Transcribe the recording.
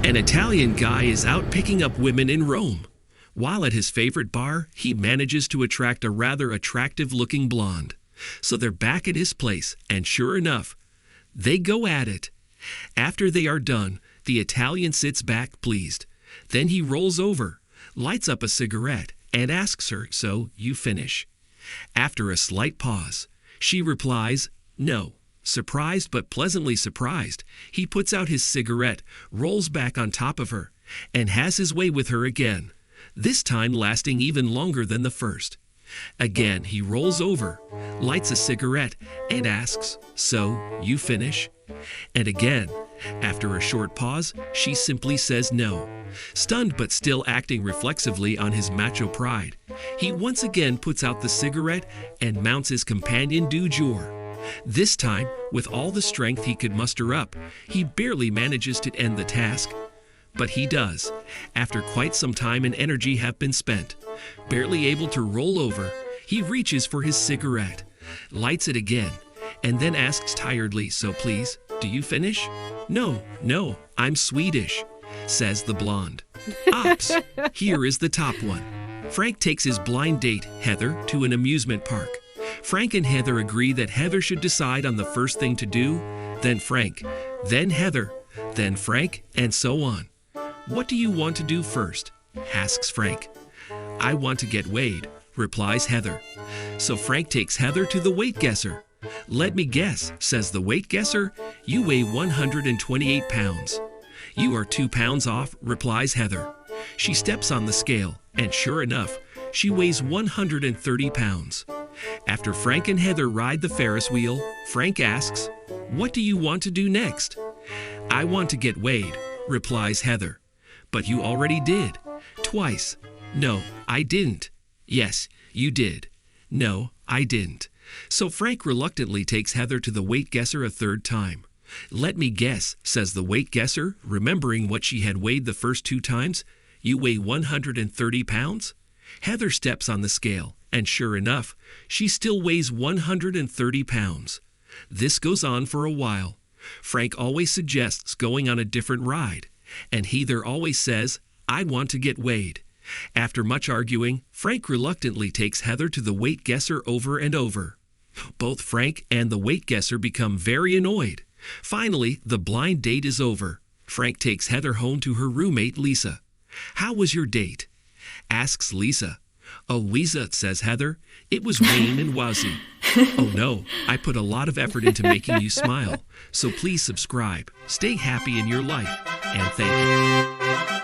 An Italian guy is out picking up women in Rome. While at his favorite bar, he manages to attract a rather attractive-looking blonde. So they're back at his place, and sure enough, they go at it. After they are done, the Italian sits back pleased. Then he rolls over, lights up a cigarette, and asks her, "So you finish?" After a slight pause, she replies, "No." Surprised but pleasantly surprised, he puts out his cigarette, rolls back on top of her, and has his way with her again, this time lasting even longer than the first. Again, he rolls over, lights a cigarette, and asks, "So, you finish?" And again, after a short pause, she simply says no. Stunned but still acting reflexively on his macho pride, he once again puts out the cigarette and mounts his companion du jour. This time, with all the strength he could muster up, he barely manages to end the task. But he does, after quite some time and energy have been spent. Barely able to roll over, he reaches for his cigarette, lights it again, and then asks tiredly, "So please, do you finish?" No, I'm Swedish," says the blonde. Ops, here is the top one. Frank takes his blind date, Heather, to an amusement park. Frank and Heather agree that Heather should decide on the first thing to do, then Frank, then Heather, then Frank, and so on. "What do you want to do first?" asks Frank. "I want to get weighed," replies Heather. So Frank takes Heather to the weight guesser. "Let me guess," says the weight guesser, "you weigh 128 pounds. "You are 2 pounds off," replies Heather. She steps on the scale, and sure enough, she weighs 130 pounds. After Frank and Heather ride the Ferris wheel, Frank asks, "What do you want to do next?" "I want to get weighed," replies Heather. "But you already did." "Twice." "No, I didn't." "Yes, you did." "No, I didn't." So Frank reluctantly takes Heather to the weight guesser a third time. "Let me guess," says the weight guesser, remembering what she had weighed the first 2 times. "You weigh 130 pounds?" Heather steps on the scale, and sure enough, she still weighs 130 pounds. This goes on for a while. Frank always suggests going on a different ride, and Heather always says, "I want to get weighed." After much arguing, Frank reluctantly takes Heather to the weight guesser over and over. Both Frank and the weight guesser become very annoyed. Finally, the blind date is over. Frank takes Heather home to her roommate, Lisa. "How was your date?" asks Lisa. "Oh, Lisa," says Heather, "it was Wayne and Wazzy." "Oh no, I put a lot of effort into making you smile. So please subscribe. Stay happy in your life, and thank you."